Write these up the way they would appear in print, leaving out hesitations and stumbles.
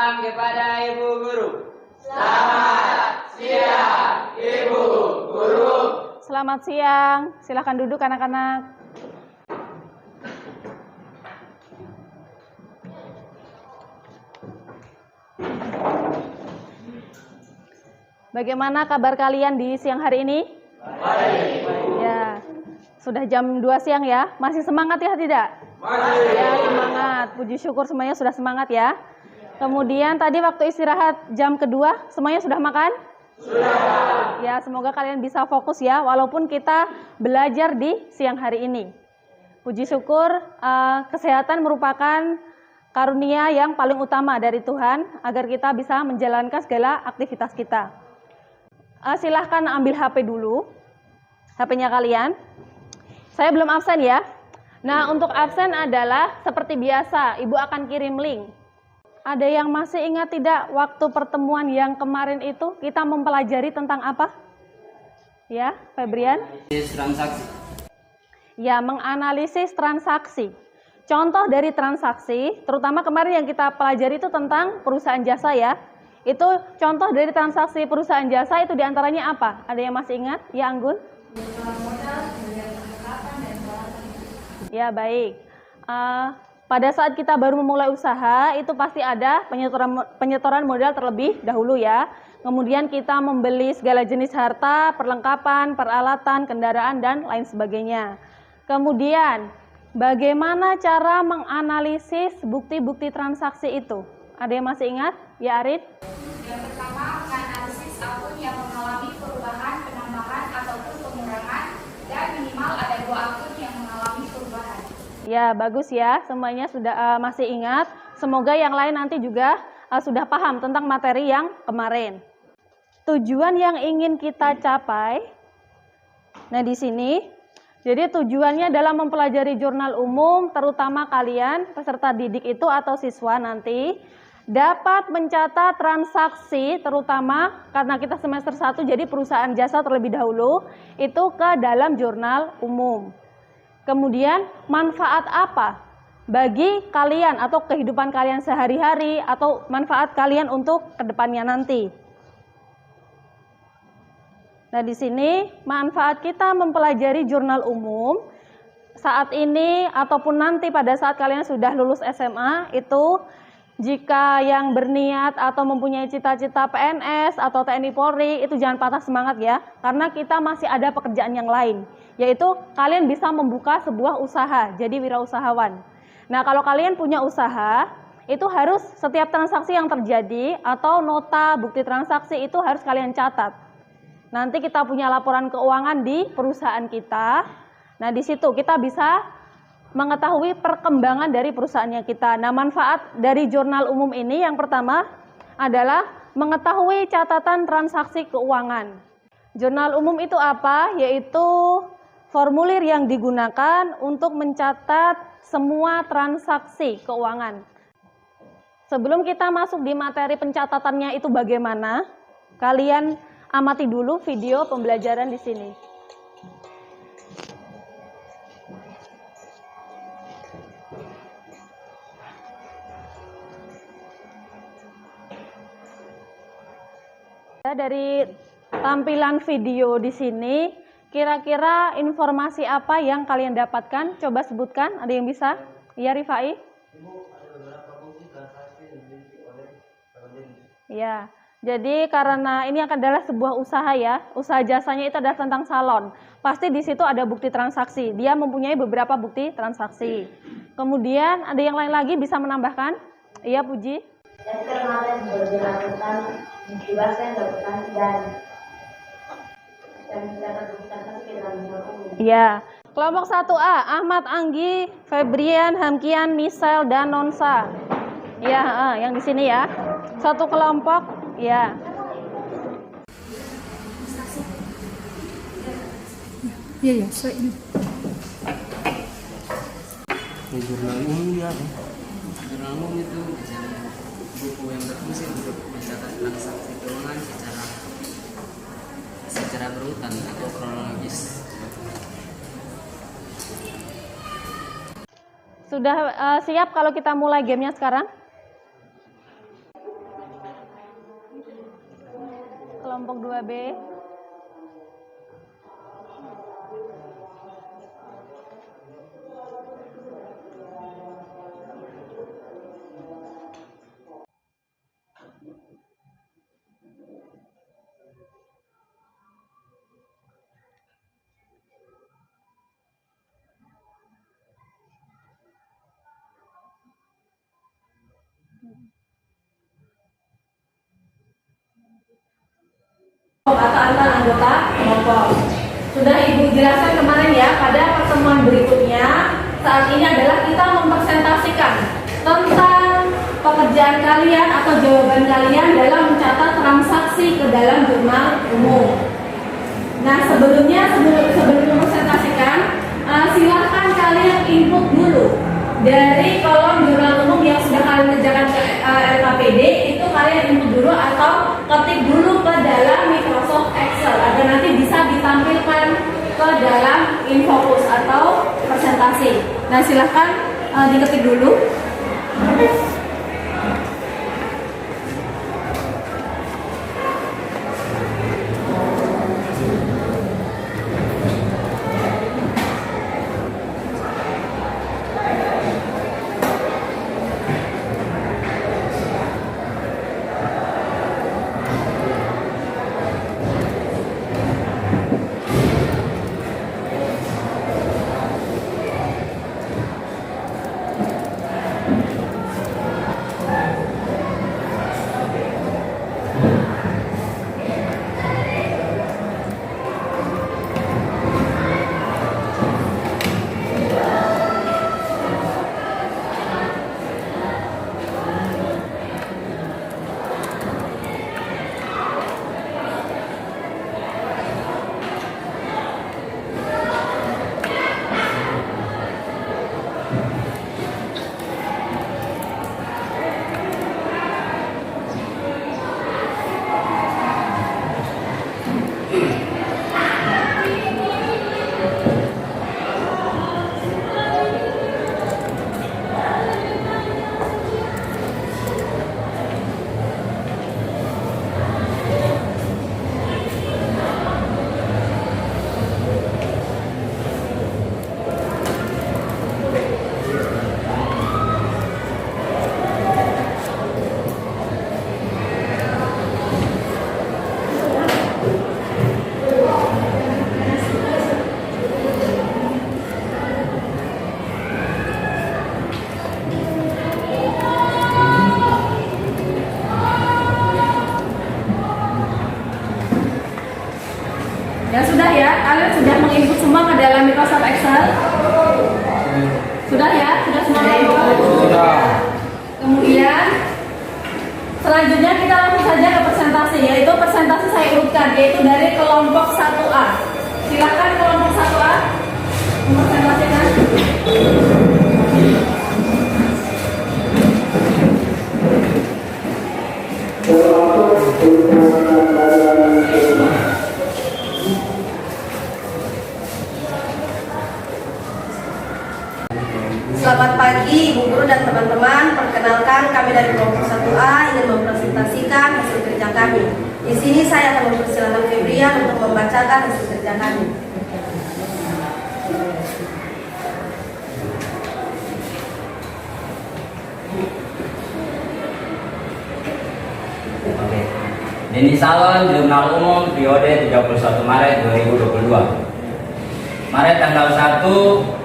salam kepada Ibu Guru. Selamat siang, Ibu Guru. Selamat siang, silakan duduk anak-anak. Bagaimana kabar kalian di siang hari ini? Baik. Ya, sudah jam 2 siang ya. Masih semangat ya tidak? Masih. Ya, semangat. Puji syukur semuanya sudah semangat ya. Kemudian tadi waktu istirahat jam kedua, semuanya sudah makan? Sudah. Ya, semoga kalian bisa fokus ya, walaupun kita belajar di siang hari ini. Puji syukur, kesehatan merupakan karunia yang paling utama dari Tuhan, agar kita bisa menjalankan segala aktivitas kita. Silahkan ambil HP dulu, HP-nya kalian. Saya belum absen ya. Nah, untuk absen adalah seperti biasa, Ibu akan kirim link. Ada yang masih ingat tidak waktu pertemuan yang kemarin itu kita mempelajari tentang apa? Ya, Febrian? Transaksi. Ya, menganalisis transaksi. Contoh dari transaksi, terutama kemarin yang kita pelajari itu tentang perusahaan jasa ya. Itu contoh dari transaksi perusahaan jasa itu diantaranya apa? Ada yang masih ingat? Ya, Anggun? Ya, baik. Pada saat kita baru memulai usaha, itu pasti ada penyetoran modal terlebih dahulu ya. Kemudian kita membeli segala jenis harta, perlengkapan, peralatan, kendaraan, dan lain sebagainya. Kemudian, bagaimana cara menganalisis bukti-bukti transaksi itu? Ada yang masih ingat? Ya, Arid? Yang pertama, menganalisis akun yang mengalami perubahan, penambahan, ataupun pengurangan, dan minimal ada 2 akun yang mengalami perubahan. Ya, bagus ya. Semuanya sudah masih ingat. Semoga yang lain nanti juga sudah paham tentang materi yang kemarin. Tujuan yang ingin kita capai. Nah, di sini, jadi tujuannya dalam mempelajari jurnal umum, terutama kalian peserta didik itu atau siswa nanti, dapat mencatat transaksi, terutama karena kita semester 1 jadi perusahaan jasa terlebih dahulu, itu ke dalam jurnal umum. Kemudian manfaat apa bagi kalian atau kehidupan kalian sehari-hari atau manfaat kalian untuk kedepannya nanti. Nah, di sini manfaat kita mempelajari jurnal umum saat ini ataupun nanti pada saat kalian sudah lulus SMA itu, jika yang berniat atau mempunyai cita-cita PNS atau TNI Polri, itu jangan patah semangat ya, karena kita masih ada pekerjaan yang lain, yaitu kalian bisa membuka sebuah usaha, jadi wirausahawan. Nah, kalau kalian punya usaha, itu harus setiap transaksi yang terjadi atau nota bukti transaksi itu harus kalian catat. Nanti kita punya laporan keuangan di perusahaan kita. Nah, di situ kita bisa mengetahui perkembangan dari perusahaannya kita. Nah, manfaat dari jurnal umum ini yang pertama adalah mengetahui catatan transaksi keuangan. Jurnal umum itu apa? Yaitu formulir yang digunakan untuk mencatat semua transaksi keuangan. Sebelum kita masuk di materi pencatatannya itu bagaimana, kalian amati dulu video pembelajaran di sini. Dari tampilan video di sini, kira-kira informasi apa yang kalian dapatkan? Coba sebutkan, ada yang bisa? Iya, Rifai? Ya, jadi karena ini adalah sebuah usaha ya, usaha jasanya itu adalah tentang salon. Pasti di situ ada bukti transaksi, dia mempunyai beberapa bukti transaksi. Kemudian ada yang lain lagi bisa menambahkan? Iya, Puji? Dan kemarin dilakukan dibebaskan dilakukan dan mencatat bukti transaksi dalam jurnal umum. Iya. Kelompok 1A, Ahmad, Anggi, Febrian, Hamkian, Misel, dan Nonsa. Ya, yang di sini ya. Satu kelompok, ya. Iya, so ini. Jurnal umum ya. Jurnal umum itu buku yang berfungsi untuk mencatat transaksi keuangan secara berurutan atau kronologis. Sudah siap kalau kita mulai gamenya sekarang? kelompok 2B. Atau antar anggota kelompok. Sudah Ibu jelaskan kemarin ya, pada pertemuan berikutnya. Saat ini adalah kita mempresentasikan tentang pekerjaan kalian atau jawaban kalian dalam mencatat transaksi ke dalam jurnal umum. Nah, sebelum mempresentasikan, silahkan kalian input dulu dari kolom jurnal umum yang sudah kalian kerjakan ke LKPD, itu kalian input dulu atau ketik dulu ke dalam Microsoft Excel agar nanti bisa ditampilkan ke dalam InFocus atau presentasi. Nah, silahkan diketik dulu. Ya sudah ya, kalian sudah menginput semua ke dalam Microsoft Excel? Sudah ya? Sudah semua menginput? Sudah. Kemudian selanjutnya kita langsung saja ke presentasi, yaitu presentasi saya urutkan, yaitu dari kelompok 1A. Silakan kelompok 1A mempresentasikan. Selamat pagi Ibu Guru dan teman-teman. Perkenalkan, kami dari kelompok 1A ingin mempresentasikan hasil kerja kami. Di sini saya akan mempersilahkan Febrian untuk membacakan hasil kerja kami. Oke. Denny Salon, Jurnal Umum, periode 31 Maret 2022. Maret tanggal 1,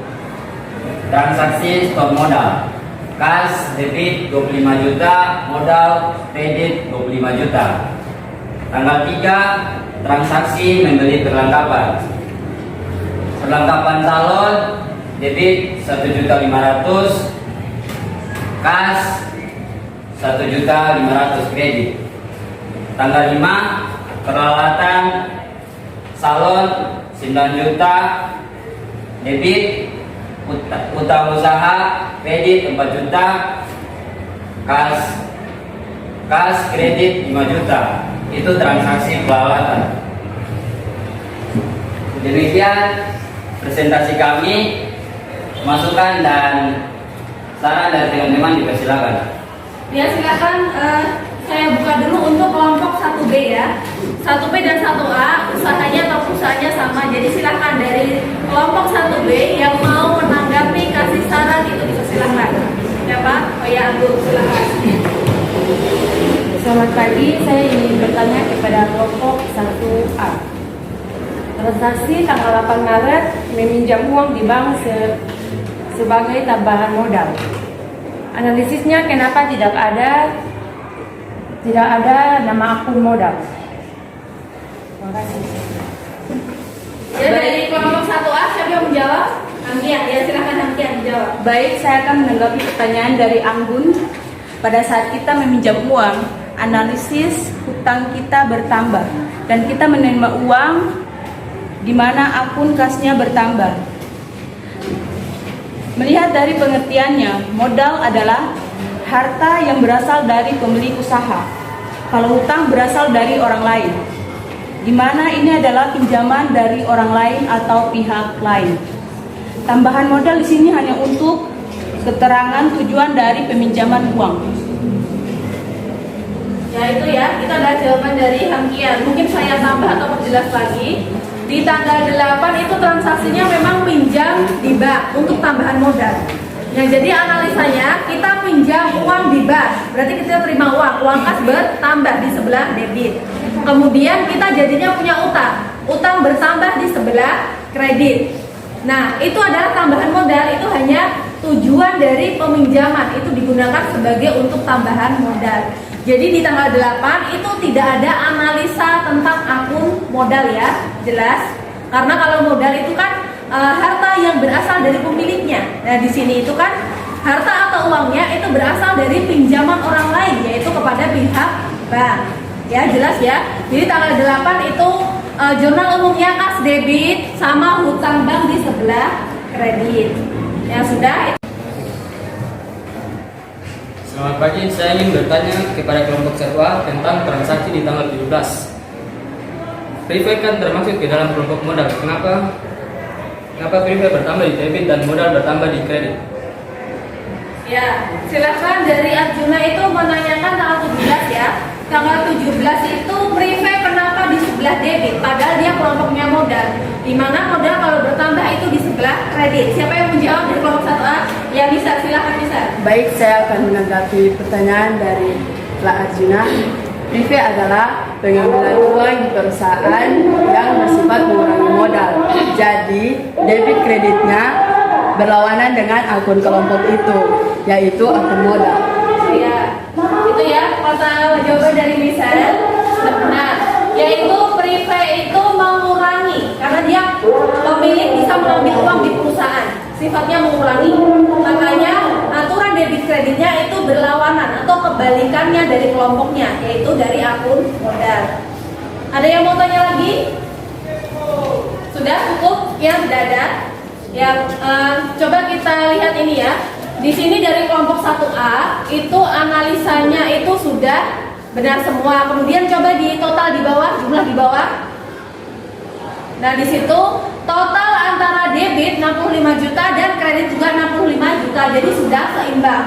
transaksi stok modal, kas debit 25 juta, modal kredit 25 juta. Tanggal 3, transaksi membeli perlengkapan. Perlengkapan salon debit 1.500.000, kas 1.500.000 kredit. Tanggal 5, peralatan salon 9 juta, debit, utang usaha kredit 4 juta, kas kredit 5 juta. Itu transaksi peralatan. Demikian presentasi kami. Masukan dan saran dari teman-teman dipersilakan. Ya silakan, saya buka dulu untuk kelompok 1B ya. 1B dan 1A usahanya atau perusahaannya sama. Jadi silakan dari kelompok 1B yang mau menanggapi kasih saran itu bisa silakan. Ya Pak, oh ya Anggun silakan. Selamat pagi, saya ingin bertanya kepada kelompok 1A. Transaksi tanggal 8 Maret meminjam uang di bank sebagai tambahan modal. Analisisnya kenapa tidak ada nama akun modal? Terima kasih. Ya dari kelompok 1A siapa yang menjawab? Anggian, ya silakan Anggian menjawab. Baik, saya akan menanggapi pertanyaan dari Anggun. Pada saat kita meminjam uang, analisis hutang kita bertambah dan kita menerima uang di mana akun kasnya bertambah. Melihat dari pengertiannya, modal adalah harta yang berasal dari pemilik usaha. Kalau hutang berasal dari orang lain, di mana ini adalah pinjaman dari orang lain atau pihak lain. Tambahan modal di sini hanya untuk keterangan tujuan dari peminjaman uang. Ya itu ya, itu adalah jawaban dari Hangkian. Mungkin saya tambah atau perjelas lagi. Di tanggal 8 itu transaksinya memang pinjam di bank untuk tambahan modal. Ya, jadi analisanya kita pinjam uang di bank, berarti kita terima uang kas bertambah di sebelah debit. Kemudian kita jadinya punya utang bertambah di sebelah kredit. Nah, itu adalah tambahan modal, itu hanya tujuan dari peminjaman, itu digunakan sebagai untuk tambahan modal. Jadi di tanggal 8 itu tidak ada analisa tentang akun modal ya, jelas. Karena kalau modal itu kan harta yang berasal dari pemiliknya. Nah, di sini itu kan harta atau uangnya itu berasal dari pinjaman orang lain, yaitu kepada pihak bank. Ya, jelas ya. Jadi tanggal 8 itu jurnal umumnya kas debit sama hutang bank di sebelah kredit. Ya sudah. Selamat pagi, saya ingin bertanya kepada kelompok 1A tentang transaksi di tanggal 17. Prepay kan termasuk ke dalam kelompok modal. Kenapa prepay bertambah di debit dan modal bertambah di kredit? Ya, silakan dari Arjuna itu menanyakan tanggal 17 ya. Tanggal 17 itu prepay kenapa di sebelah debit padahal dia kelompoknya modal. Di mana modal kalau bertambah itu di sebelah kredit. Siapa yang menjawab dari kelompok 1A? Ya bisa, silakan bisa. Baik, saya akan menanggapi pertanyaan dari Pak Arjuna. Prepay adalah pengambilan uang di perusahaan yang bersifat mengurangi modal. Jadi, debit kreditnya berlawanan dengan akun kelompok itu, yaitu akun modal. Ya, itu ya jawaban dari Michelle benar. Yaitu prepay itu mengurangi karena dia pemilik bisa mengambil uang di perusahaan, sifatnya mengurangi. Makanya aturan debit kreditnya itu berlawanan atau kebalikannya dari kelompoknya, yaitu dari akun modal. Ada yang mau tanya lagi? Sudah cukup? Ya, tidak ada. Ya, coba kita lihat ini ya. Di sini dari kelompok 1A itu analisanya itu sudah benar semua. Kemudian coba di total di bawah, jumlah di bawah. Nah, di situ total antara debit 65 juta dan kredit juga 65 juta. Jadi sudah seimbang.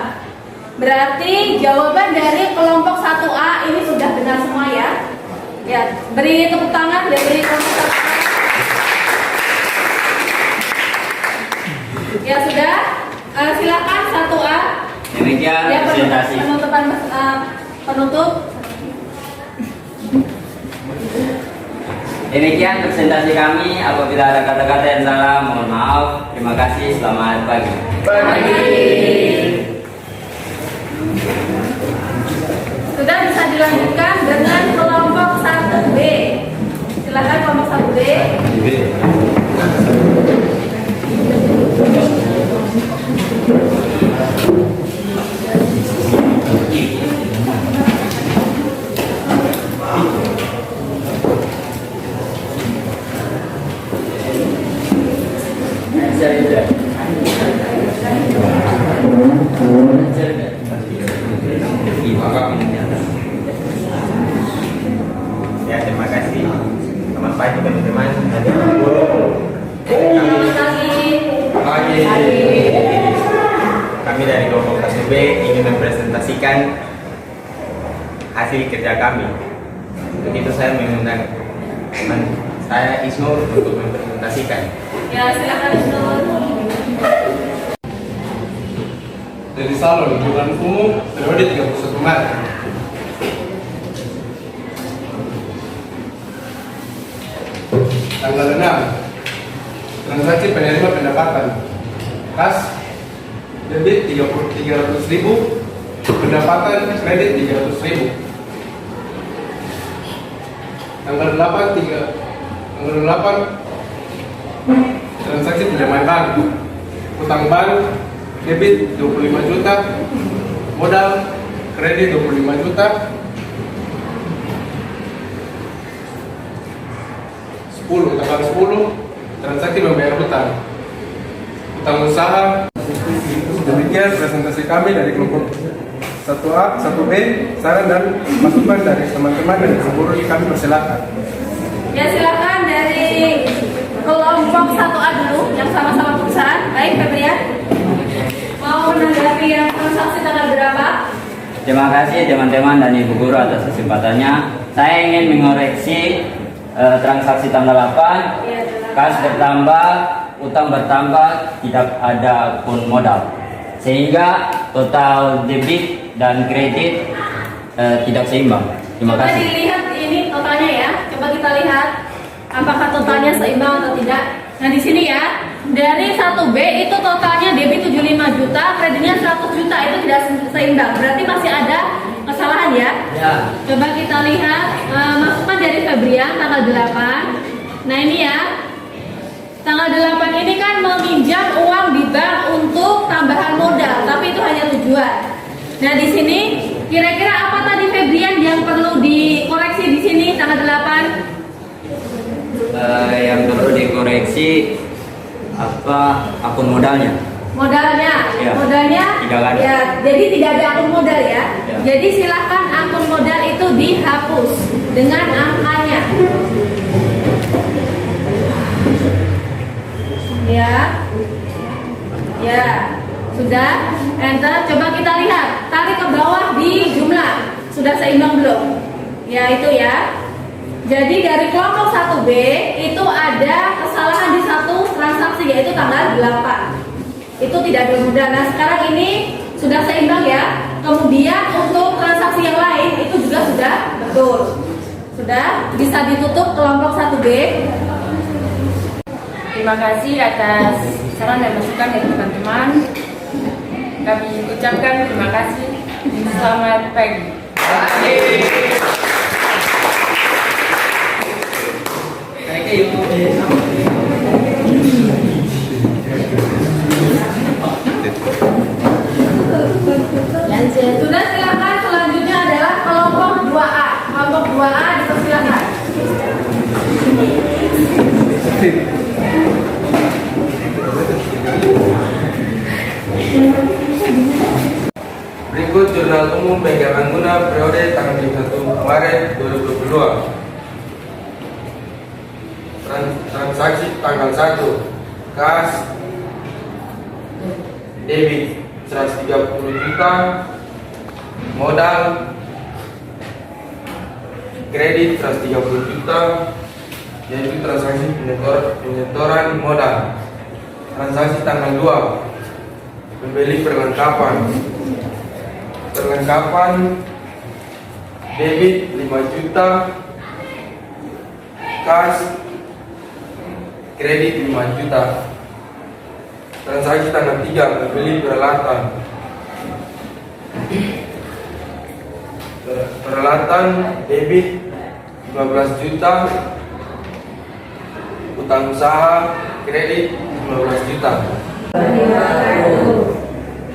Berarti jawaban dari kelompok 1A ini sudah benar semua ya. Ya, beri tepuk tangan dan beri kelompok 1A. Ya sudah. Silakan 1A. Demikian Ya, presentasi. penutup. Demikian presentasi kami. Apabila ada kata-kata yang salah, mohon maaf. Terima kasih. Selamat pagi. Sudah bisa dilanjutkan dengan kelompok 1B. Silakan kelompok 1B. Ya, terima kasih. Selamat pagi teman-teman. Kami dari kelompok 1B ingin mempresentasikan hasil kerja kami. Untuk itu saya mengundang teman saya Isnur untuk mempresentasikan. Ya, silakan Isnur. Dari Salon Jurnal Umum periode 31 Maret. Tanggal 6, transaksi penerima pendapatan kas debit 300.000, pendapatan kredit 300.000. Tanggal 8 transaksi pinjaman bank, utang bank debit 25 juta, modal kredit 25 juta. 10, tanggal 10 transaksi membayar hutang usaha. Demikian presentasi kami dari kelompok 1A, 1B. Saran dan masukan dari teman-teman dan guru kami persilakan. Ya, silakan dari kelompok 1A dulu yang sama-sama perusahaan. Baik, Febrian. Mau menanggapi yang transaksi tanggal berapa? Terima kasih teman-teman dan ibu guru atas kesempatannya. Saya ingin mengoreksi transaksi tanggal 8, kas bertambah, utang bertambah, tidak ada pun modal, sehingga total debit dan kredit tidak seimbang. Terima Coba kasih. dilihat ini totalnya ya. Coba kita lihat apakah totalnya seimbang atau tidak. Nah, di sini ya, dari 1B itu totalnya debit 75 juta, kreditnya 100 juta, itu tidak seimbang. Berarti masih ada kesalahan ya. Ya. Coba kita lihat masukan dari Febrian tanggal 8. Nah, ini ya. Tanggal 8 ini kan meminjam uang di bank untuk tambahan modal, tapi itu hanya tujuan. Nah, di sini kira-kira apa tadi Febrian yang perlu dikoreksi di sini tanggal 8? Yang perlu dikoreksi akun modalnya. Modalnya, Ya. modalnya Tidak ada. ya, jadi tidak ada akun modal ya. Ya. Jadi silakan akun modal itu dihapus dengan angkanya. Ya, ya, sudah. Enter. Coba kita lihat, tarik ke bawah di jumlah, sudah seimbang belum? Ya, itu ya. Jadi dari kelompok 1B itu ada kesalahan di satu transaksi, yaitu tanggal 8. Itu tidak ada modal. Nah, sekarang ini sudah seimbang ya. Kemudian untuk transaksi yang lain itu juga sudah betul. Sudah bisa ditutup kelompok 1B. Terima kasih atas saran dan masukan dari teman-teman. Kami ucapkan terima kasih. Selamat pagi. Sudah, silakan. Selanjutnya adalah kelompok 2A. Kelompok 2A dipersilakan. Berikut Jurnal Umum Pegangan Guna periode tanggal 1 Maret 2022. Transaksi tanggal 1, kas debit 130 juta, modal kredit 130 juta, yaitu transaksi penyetoran modal. Transaksi tanggal 2, membeli perlengkapan debit 5 juta, kas kredit 5 juta. Transaksi tanggal 3, membeli peralatan debit 15 juta, utang usaha kredit 15 juta.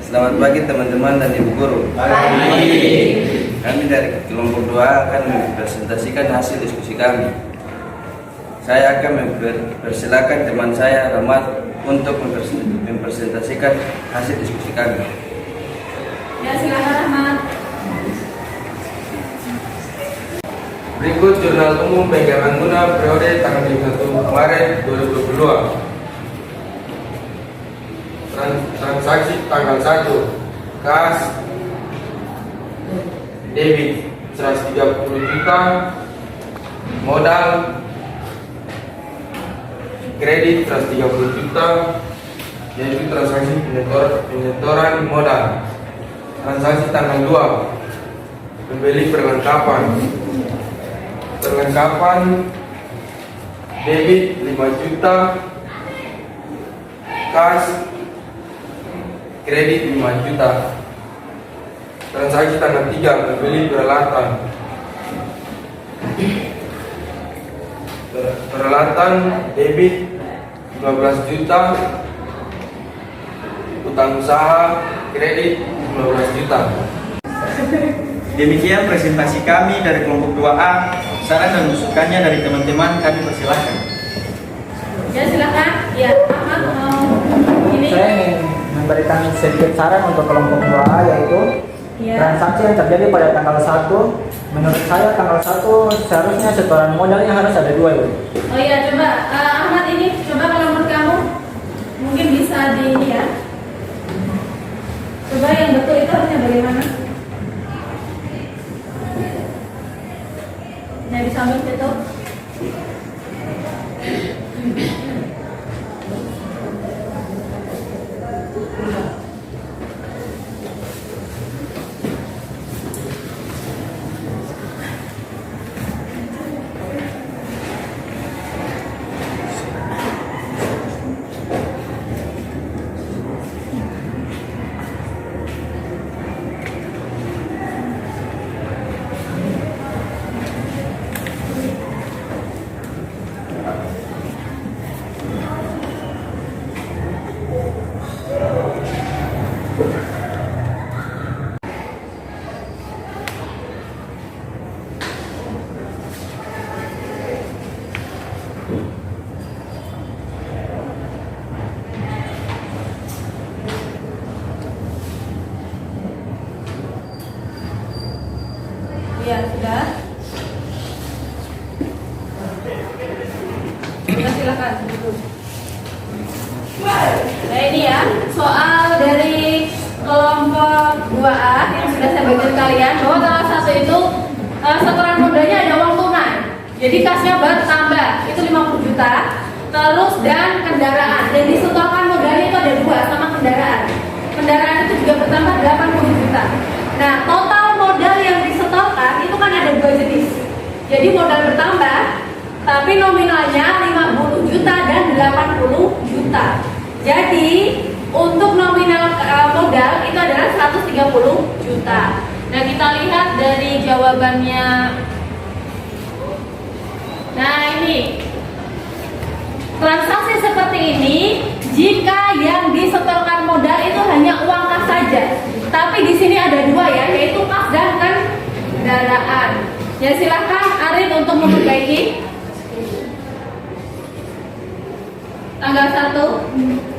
Selamat pagi teman-teman dan ibu guru. Kami dari kelompok 2 akan mempresentasikan hasil diskusi kami. Saya akan mempersilakan teman saya Rahmat untuk mempresentasikan hasil diskusi kami. Ya, silakan Rahmat. Berikut Jurnal Umum Pegangan Guna periode tanggal 1 Maret 2022. Transaksi tanggal 1, kas debit 130 juta, modal kredit 130 juta, yaitu transaksi penyetoran modal. Transaksi tanggal 2, membeli perlengkapan debit 5 juta, cash kredit 5 juta. Transaksi tanggal 3, membeli peralatan debit 15 juta, utang usaha kredit 15 juta. Demikian presentasi kami dari kelompok 2A. Saran dan masukannya dari teman-teman kami persilahkan. Ya silakan. Ya, Ahmad ini. Saya ingin memberikan sedikit saran untuk kelompok 2A, yaitu transaksi yang terjadi pada tanggal 1. Menurut saya tanggal 1 seharusnya setoran modalnya harus ada 2 ya. Oh iya, coba Ahmad ini, coba kalau menurut kamu mungkin bisa di ini ya. Coba yang betul itu harusnya bagaimana? Nah, di samping itu. Ya, sudah. Silakan. Nah, ini ya, soal dari kelompok 2A yang sudah saya bagikan kalian, bahwa tanggal 1 itu setoran modalnya ada uang tunai. Jadi kasnya bertambah, itu 50 juta. Terus dan kendaraan. Dan disetorkan modalnya itu ada 2 sama kendaraan. Kendaraan itu juga bertambah 80 juta. Nah, total modal yang disetorkan itu kan ada 2 jenis. Jadi modal bertambah, tapi nominalnya 50 juta dan 80 juta. Jadi untuk nominal modal itu adalah 130 juta. Nah, kita lihat dari jawabannya. Nah, ini transaksi seperti ini jika yang disetorkan modal itu hanya uang kas saja. Tapi di sini ada 2 ya, yaitu kas dan kendaraan. Ya, silakan Arin untuk memperbaiki. Tanggal 1.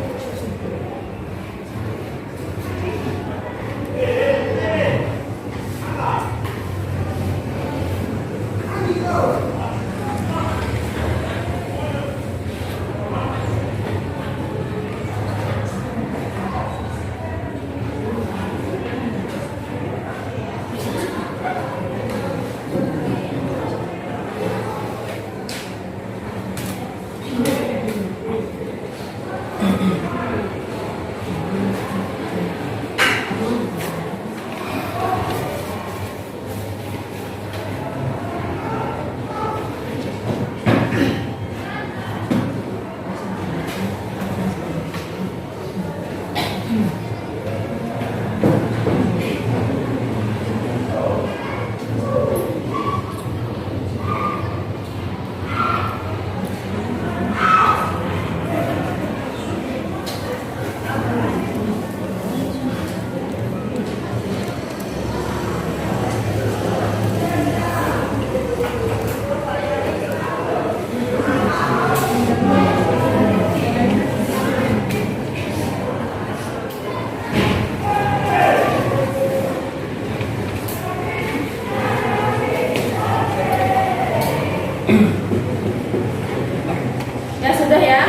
Ya sudah ya.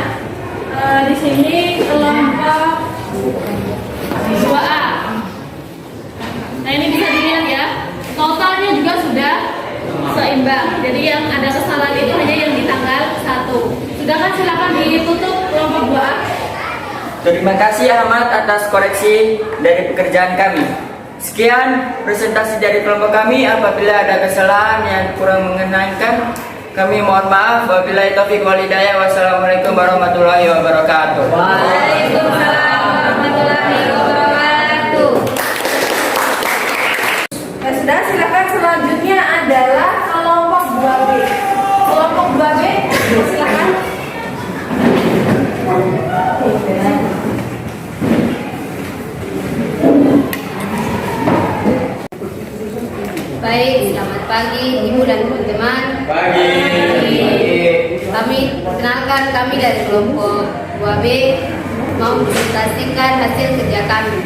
Di sini kelompok 2A. Nah, ini bisa dilihat ya. Totalnya juga sudah seimbang. Jadi yang ada kesalahan itu hanya yang di tanggal 1. Sudah kan, silakan ditutup kelompok 2A. Terima kasih Ahmad atas koreksi dari pekerjaan kami. Sekian presentasi dari kelompok kami. Apabila ada kesalahan yang kurang mengenakan, kami mohon maaf. Wabillahi taufiq wal hidayah. Wassalamualaikum warahmatullahi wabarakatuh. Waalaikumsalam warahmatullahi wabarakatuh. Ya sudah, silakan selanjutnya adalah kelompok 2B. Kelompok 2B, silakan. Baik, selamat pagi Ibu dan teman-teman. Pagi. Kami perkenalkan, kami dari kelompok 2B mau mempresentasikan hasil kerja kami.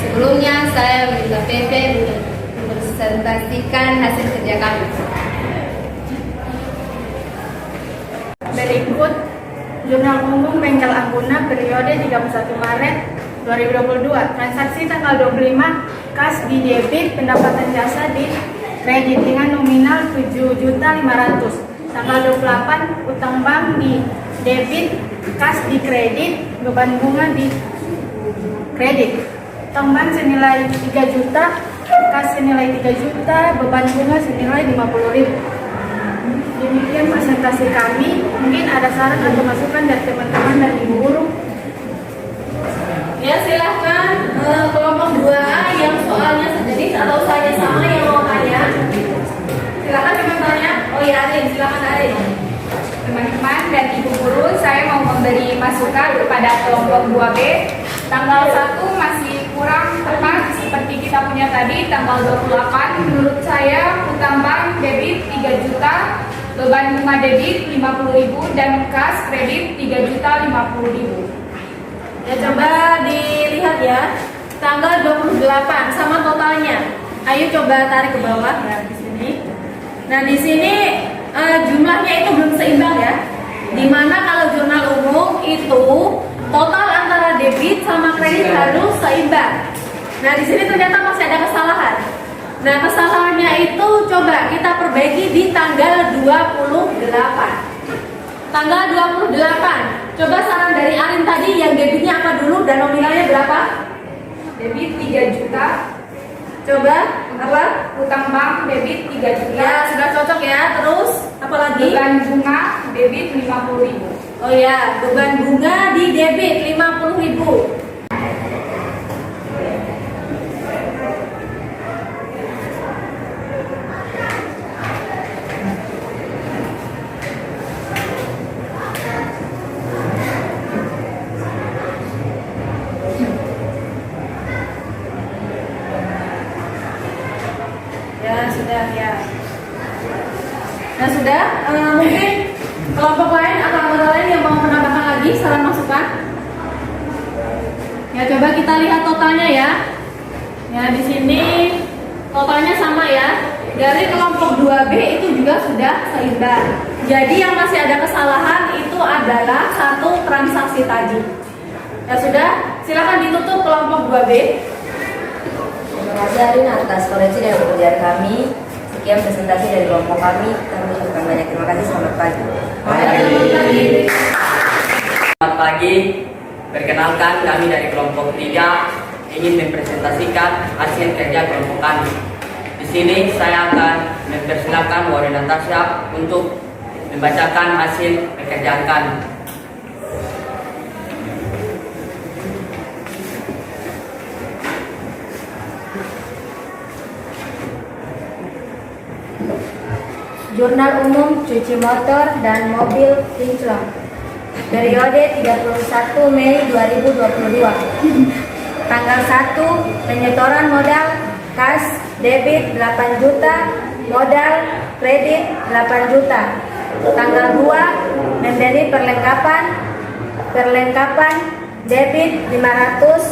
Sebelumnya saya minta PP untuk mempresentasikan hasil kerja kami. Berikut Jurnal Umum Bengkel Angguna periode 31 Maret 2022. Transaksi tanggal 25, kas di debit, pendapatan jasa di kredit dengan nominal 7.500.000. Tanggal 28, utang bank di debit, kas di kredit, beban bunga di kredit. Utang bank senilai 3 juta, kas senilai 3 juta, beban bunga senilai 50.000. Demikian presentasi kami. Mungkin ada saran atau masukan dari teman-teman dan ibu guru. Ya, silahkan kelompok 2A yang soalnya sejenis atau usahanya sama yang mau tanya. Silakan teman-temannya. Oh ya, Arin, silakan Arin. Teman-teman dan ibu guru, saya mau memberi masukan kepada kelompok 2B. Tanggal 1 masih kurang tepat seperti kita punya tadi, tanggal 28. Menurut saya utang bank debit 3 juta, beban bunga debit 50.000 dan kas kredit 3.050.000. Ya, coba dilihat ya. Tanggal 28 sama totalnya. Ayo coba tarik ke bawah ya di sini. Nah, di sini jumlahnya itu belum seimbang ya. Dimana kalau jurnal umum itu total antara debit sama kredit harus seimbang. Nah, di sini ternyata masih ada kesalahan. Nah, kesalahannya itu coba kita perbaiki di tanggal 28. Tanggal 28. Coba saran dari Arin tadi, yang debitnya apa dulu dan nominalnya berapa? Debit 3 juta. Coba apa? Utang bank debit 3 juta. Ya, sudah cocok ya. Terus apa lagi? Beban bunga debit 50.000. Oh ya, beban bunga di debit 50.000. Nah, sudah, mungkin kelompok lain atau anggota lain yang mau menambahkan lagi saran masukan? Ya, coba kita lihat totalnya ya. Ya, di sini totalnya sama ya. Dari kelompok 2B itu juga sudah seimbang. Jadi yang masih ada kesalahan itu adalah satu transaksi tadi. Ya sudah, silakan ditutup kelompok 2B. Terima kasih Arin atas koreksi dan pekerjaan kami. Sekian presentasi dari kelompok kami. Kami ucapkan banyak terima kasih. Selamat pagi. Selamat pagi. Perkenalkan, kami dari kelompok 3 ingin mempresentasikan hasil kerja kelompok kami. Di sini saya akan mempersilakan Wari Natasha untuk membacakan hasil pekerjaan kami. Jurnal Umum Cuci Motor dan Mobil Kinclong periode 31 Mei 2022. Tanggal 1 penyetoran modal kas debit 8 juta, modal kredit 8 juta. Tanggal 2 membeli perlengkapan debit 500,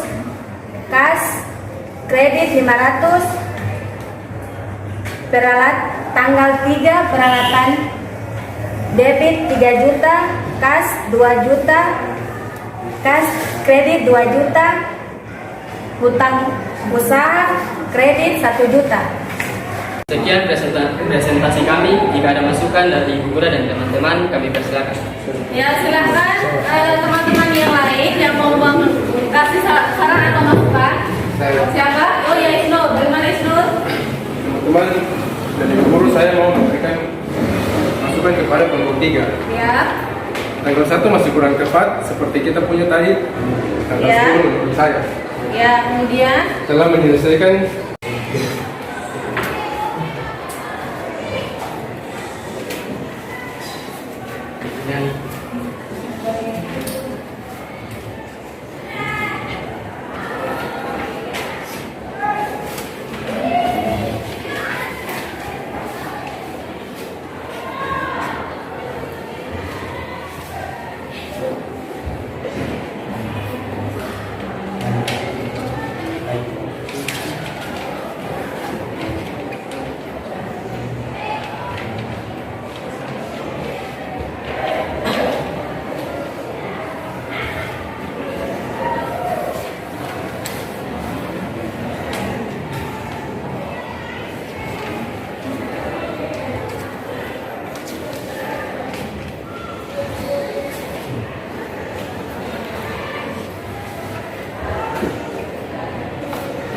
kas kredit 500. Tanggal 3 peralatan debit 3 juta, kas 2 juta, kas kredit 2 juta, hutang usaha kredit 1 juta. Sekian presentasi kami. Jika ada masukan dari Ibu Guru dan teman-teman, kami persilakan. Ya, silakan teman-teman yang lain yang mau kasih saran atau masukan. Siapa? Oh ya, Isnur. Bagaimana Isnur? Teman-teman dan Ibu Guru, saya mau memberikan masukan kepada kelompok 3. Ya. Tanggal 1 masih kurang tepat seperti kita punya tadi. Tanggal 10 menurut saya. Ya, kemudian Telah menyelesaikan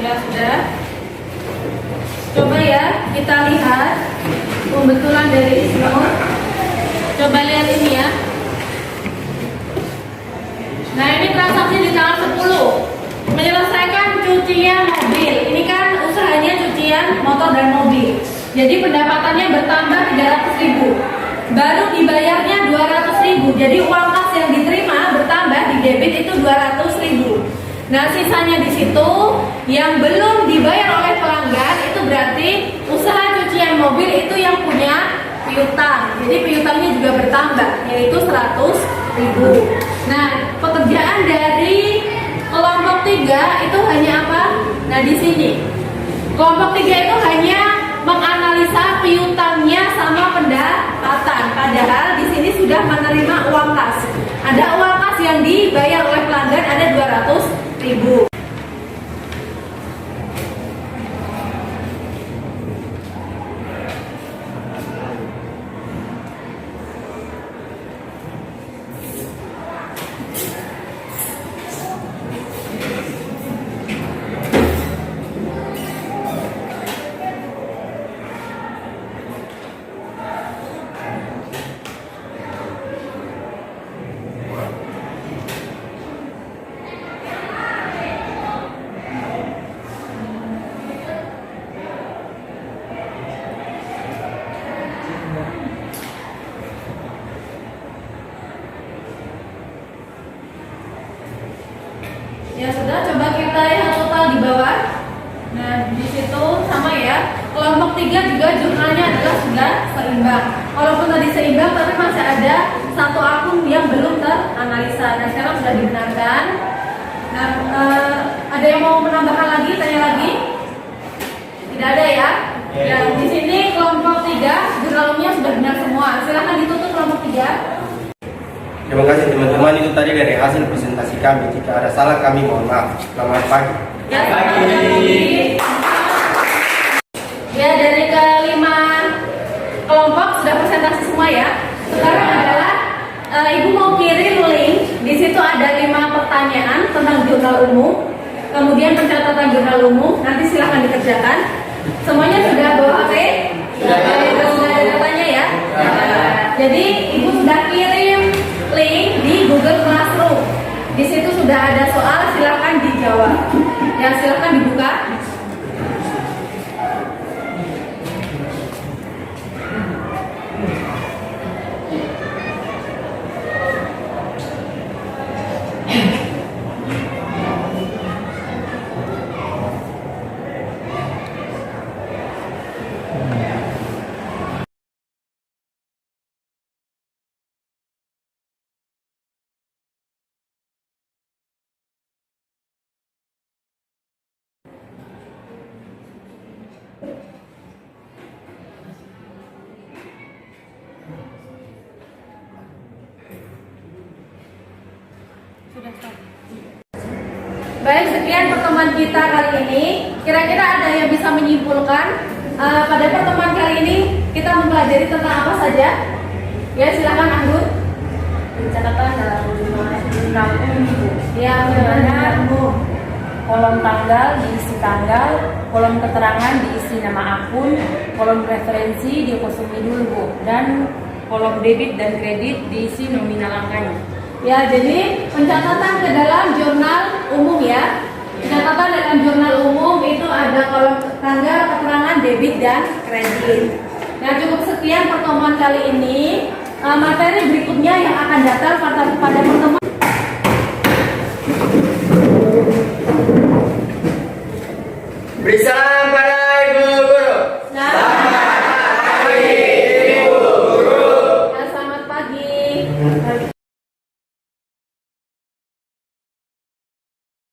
ya sudah. Coba ya kita lihat pembetulan dari Isnur. Coba lihat ini ya. Nah, ini transaksi di tanggal 10 menyelesaikan cucian mobil. Ini kan usahanya cucian motor dan mobil. Jadi pendapatannya bertambah 300.000. Baru dibayarnya 200.000. Jadi uang kas yang diterima bertambah, di debit itu 200.000. Nah, sisanya di situ yang belum dibayar oleh pelanggan itu berarti usaha cucian mobil itu yang punya piutang. Jadi piutangnya juga bertambah, yaitu 100.000. Nah, pekerjaan dari kelompok 3 itu hanya apa? Nah, di sini kelompok 3 itu hanya menganalisa piutangnya sama pendapatan. Padahal di sini sudah menerima uang kas. Ada uang kas yang dibayar oleh pelanggan, ada 200.000. Ya sudah, coba kita lihat total di bawah. Nah, di situ sama ya. Kelompok 3 juga jumlahnya adalah sudah seimbang. Walaupun tadi seimbang, tapi masih ada satu akun yang belum teranalisa. Nah, sekarang sudah dibenarkan. Nah, ada yang mau menambahkan lagi? Tanya lagi? Tidak ada ya? Ya, di sini kelompok 3 jurnalnya sudah benar semua. Silahkan ditutup kelompok 3. Terima kasih teman-teman, itu tadi dari hasil presentasi kami. Jika ada salah kami mohon maaf. Selamat pagi. Ya, ya, dari kelima kelompok sudah presentasi semua ya. Sekarang adalah Ibu mau kirim link. Di situ ada 5 pertanyaan tentang jurnal umum, kemudian pencatatan jurnal umum. Nanti silahkan dikerjakan. Semuanya sudah bawa HP? Sudah ada datanya ya. Jadi Ibu sudah kirim link di Google Classroom. Di situ sudah ada soal, silakan dijawab. Ya, silakan dibuka. Baik, sekian pertemuan kita kali ini. Kira-kira ada yang bisa menyimpulkan Pada pertemuan kali ini kita mempelajari tentang apa saja? Ya, silakan Anggun. Pencatatan dalam jurnal umum. Ya, Dimana kolom tanggal diisi tanggal, kolom keterangan diisi nama akun, kolom referensi dikosongi dulu, dan kolom debit dan kredit diisi nominal angkanya. Ya, jadi pencatatan ke dalam jurnal umum ya. Pencatatan dalam jurnal umum itu ada kolom tanggal, keterangan, debit, dan kredit. Nah, cukup sekian pertemuan kali ini. Materi berikutnya yang akan datang pada pertemuan